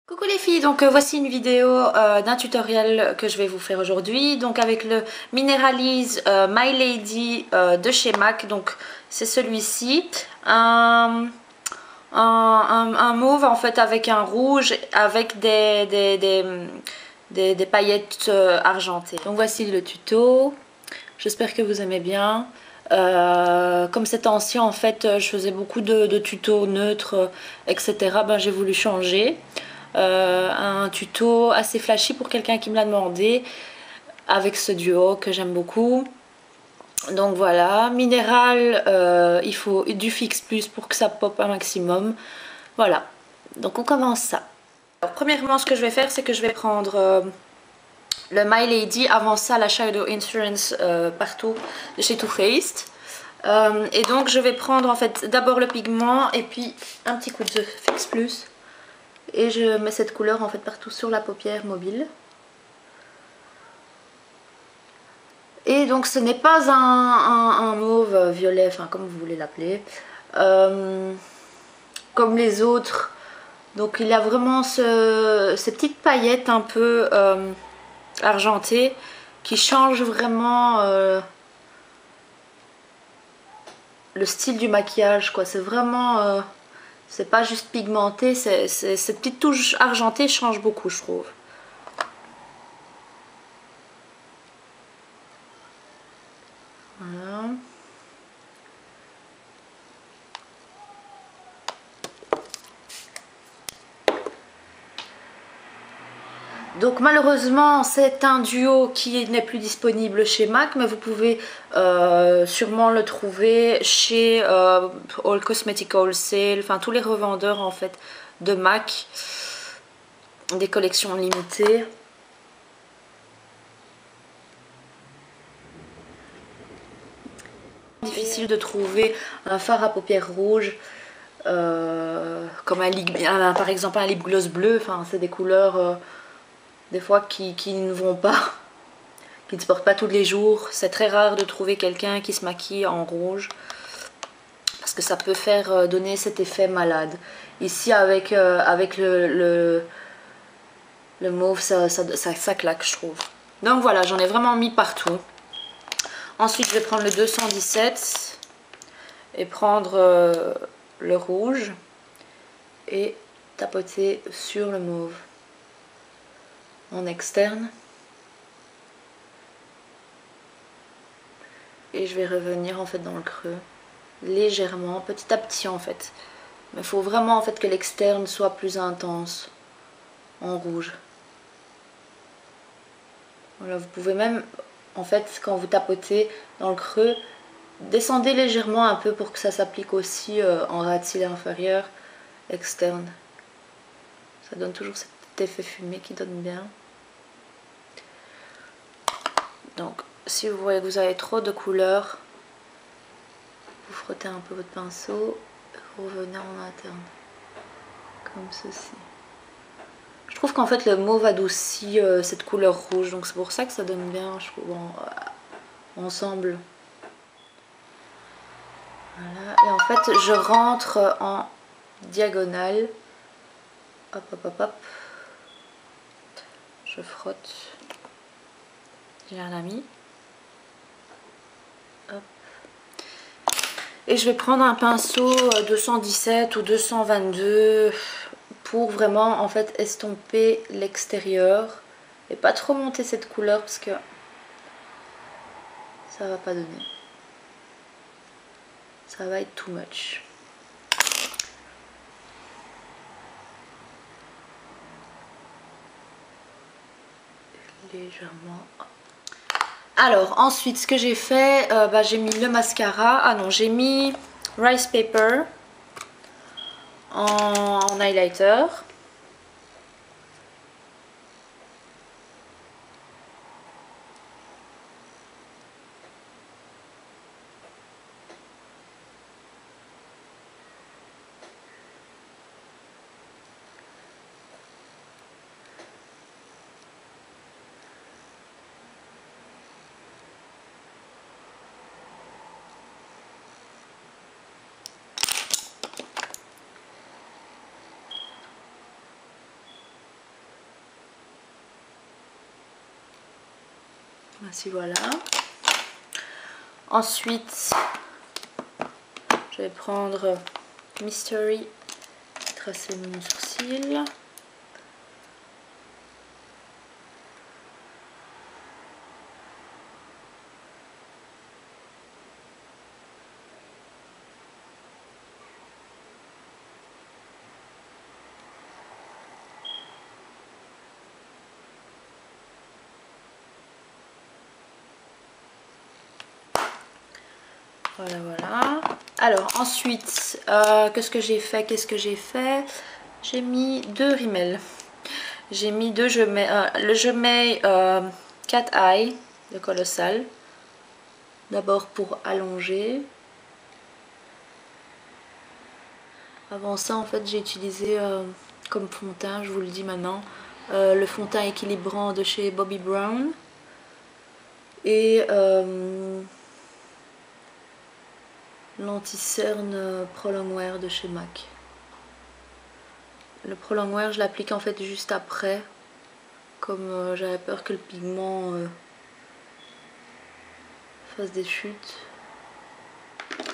Coucou les filles, donc voici une vidéo d'un tutoriel que je vais vous faire aujourd'hui, donc avec le Mineralize My Lady de chez MAC. Donc c'est celui-ci, un mauve en fait avec un rouge avec des paillettes argentées. Donc voici le tuto, j'espère que vous aimez bien. Comme c'est ancien en fait, je faisais beaucoup de tutos neutres, etc. Ben, j'ai voulu changer. Un tuto assez flashy pour quelqu'un qui me l'a demandé avec ce duo que j'aime beaucoup. Donc voilà, minéral, il faut du fixe plus pour que ça pop un maximum. Voilà, donc on commence ça. Alors, premièrement, ce que je vais faire, c'est que je vais prendre le My Lady. Avant ça, la Shadow Insurance partout de chez Too Faced. Et donc je vais prendre en fait d'abord le pigment et puis un petit coup de fixe plus. Et je mets cette couleur en fait partout sur la paupière mobile. Et donc ce n'est pas un mauve violet, enfin comme vous voulez l'appeler, comme les autres. Donc il a vraiment ces petites paillettes un peu argentées qui changent vraiment le style du maquillage, quoi. C'est vraiment, c'est pas juste pigmenté, cette petite touche argentée change beaucoup, je trouve. Voilà. Donc malheureusement c'est un duo qui n'est plus disponible chez MAC, mais vous pouvez sûrement le trouver chez All Cosmetic Wholesale, enfin tous les revendeurs en fait de MAC, des collections limitées. Difficile de trouver un fard à paupières rouges comme par exemple un lip gloss bleu, enfin c'est des couleurs des fois qui ne vont pas, qui ne se portent pas tous les jours. C'est très rare de trouver quelqu'un qui se maquille en rouge parce que ça peut faire donner cet effet malade. Ici avec le mauve ça claque, je trouve. Donc voilà, j'en ai vraiment mis partout. Ensuite je vais prendre le 217 et prendre le rouge et tapoter sur le mauve en externe. Et je vais revenir en fait dans le creux légèrement, petit à petit en fait. Mais il faut vraiment en fait que l'externe soit plus intense en rouge. Voilà, vous pouvez même en fait quand vous tapotez dans le creux, descendez légèrement un peu pour que ça s'applique aussi en ras de cils inférieur externe. Ça donne toujours cet effet fumé qui donne bien. Donc si vous voyez que vous avez trop de couleurs, vous frottez un peu votre pinceau, vous revenez en interne, comme ceci. Je trouve qu'en fait le mauve adoucit cette couleur rouge, donc c'est pour ça que ça donne bien, je trouve, ensemble. Voilà, et en fait je rentre en diagonale. Hop, hop, hop, hop. Je frotte. J'ai un ami. Hop. Et je vais prendre un pinceau 217 ou 222 pour vraiment en fait estomper l'extérieur et pas trop monter cette couleur parce que ça va pas donner. Ça va être too much. Légèrement. Alors ensuite ce que j'ai fait, j'ai mis le mascara. Ah non, j'ai mis Rice Paper en highlighter. Voici, voilà. Ensuite, je vais prendre Mystery, tracer mon sourcil. Voilà, voilà. Alors ensuite, qu'est-ce que j'ai fait? J'ai mis 2 rimels. J'ai mis 2 je mets Cat Eye de Colossal. D'abord pour allonger. Avant ça, en fait, j'ai utilisé comme fond de teint, je vous le dis maintenant, le fond de teint équilibrant de chez Bobbi Brown. Et l'anti-cerne Pro Longwear de chez MAC. Le Pro Longwear, je l'applique en fait juste après, comme j'avais peur que le pigment fasse des chutes.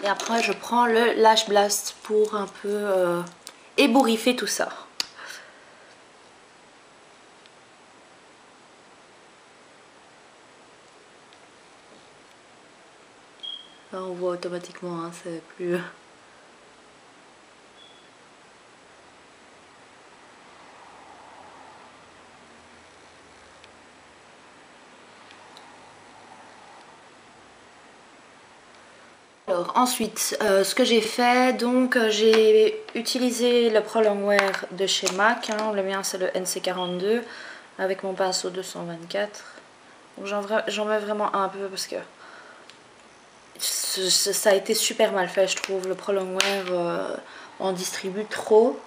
Et après, je prends le Lash Blast pour un peu ébouriffer tout ça. Là, on voit automatiquement, hein, c'est plus... Alors ensuite, ce que j'ai fait, donc j'ai utilisé le Pro Longwear de chez MAC, hein, le mien c'est le NC42 avec mon pinceau 224. Donc j'en mets vraiment un peu parce que ça a été super mal fait, je trouve. Le Pro Longwear en distribue trop,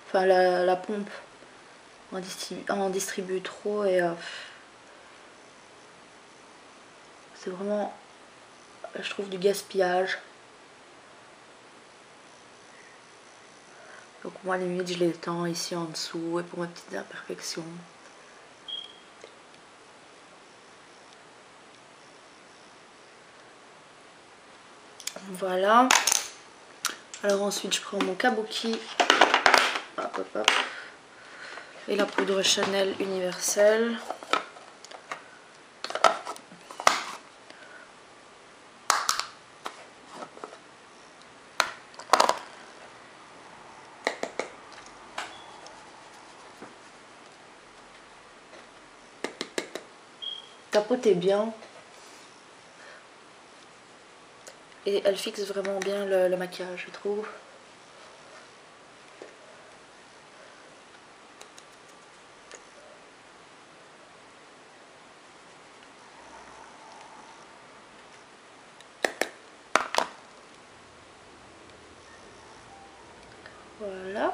enfin la pompe en distribue trop et c'est vraiment, je trouve, du gaspillage. Donc moi limite je l'étends ici en dessous et pour mes petites imperfections. Voilà. Alors ensuite je prends mon kabuki. Hop, hop, hop. Et la poudre Chanel universelle. Tapotez bien. Et elle fixe vraiment bien le maquillage, je trouve. Voilà.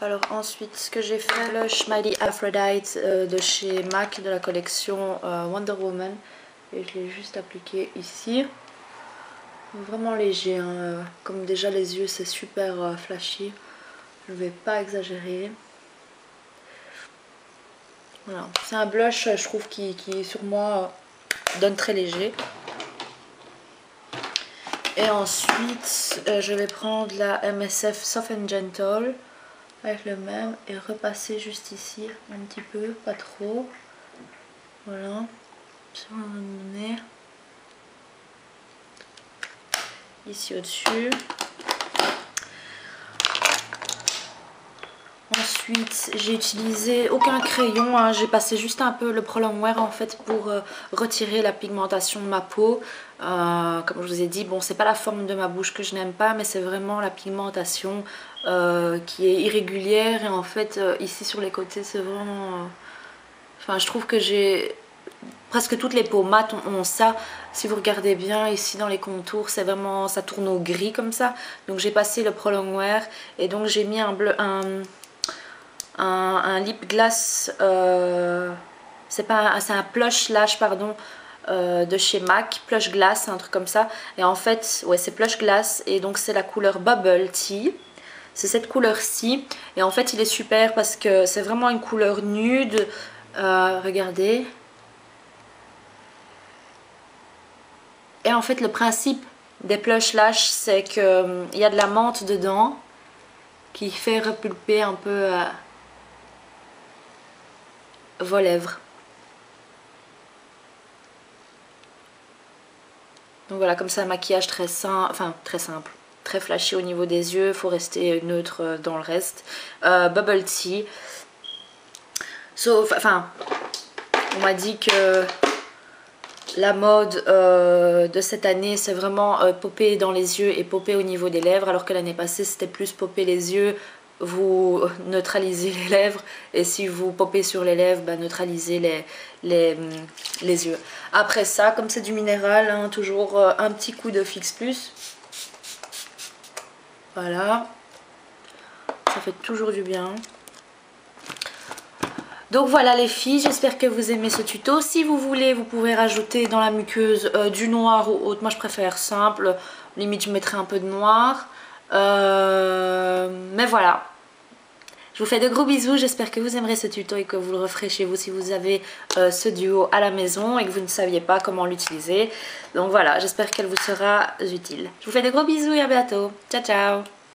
Alors ensuite, ce que j'ai fait, le Smiley Aphrodite de chez MAC de la collection Wonder Woman. Et je l'ai juste appliqué ici. Vraiment léger, hein. Comme déjà les yeux c'est super flashy. Je ne vais pas exagérer. Voilà. C'est un blush, je trouve, qui sur moi donne très léger. Et ensuite, je vais prendre la MSF Soft and Gentle avec le même et repasser juste ici un petit peu, pas trop. Voilà. Sur le nez. Ici au-dessus. Ensuite, j'ai utilisé aucun crayon, hein. J'ai passé juste un peu le Pro Longwear en fait pour retirer la pigmentation de ma peau. Comme je vous ai dit, bon, c'est pas la forme de ma bouche que je n'aime pas, mais c'est vraiment la pigmentation qui est irrégulière. Et en fait, ici sur les côtés, c'est vraiment... Enfin, je trouve que j'ai... Presque toutes les peaux mates ont ça. Si vous regardez bien ici dans les contours, c'est vraiment... Ça tourne au gris comme ça. Donc j'ai passé le Pro Longwear et donc j'ai mis un lip gloss, c'est un Plush Lash, pardon, de chez MAC, Plush Glass, un truc comme ça. Et en fait, ouais, c'est Plush Glass et donc c'est la couleur Bubble Tea. C'est cette couleur-ci et en fait il est super parce que c'est vraiment une couleur nude. Regardez. Et en fait le principe des Plush Lash, c'est qu'il y a de la menthe dedans qui fait repulper un peu vos lèvres. Donc voilà, comme ça un maquillage très simple, enfin très simple, très flashy au niveau des yeux, il faut rester neutre dans le reste. Bubble Tea. Sauf, enfin, on m'a dit que la mode de cette année, c'est vraiment popper dans les yeux et popper au niveau des lèvres, alors que l'année passée, c'était plus popper les yeux, vous neutralisez les lèvres, et si vous popez sur les lèvres, bah, neutralisez les yeux. Après ça, comme c'est du minéral, hein, toujours un petit coup de Fix Plus. Voilà. Ça fait toujours du bien. Donc voilà les filles, j'espère que vous aimez ce tuto. Si vous voulez, vous pouvez rajouter dans la muqueuse du noir ou autre. Moi je préfère simple, limite je mettrai un peu de noir. Mais voilà. Je vous fais de gros bisous, j'espère que vous aimerez ce tuto et que vous le referez chez vous si vous avez ce duo à la maison et que vous ne saviez pas comment l'utiliser. Donc voilà, j'espère qu'elle vous sera utile. Je vous fais de gros bisous et à bientôt. Ciao ciao.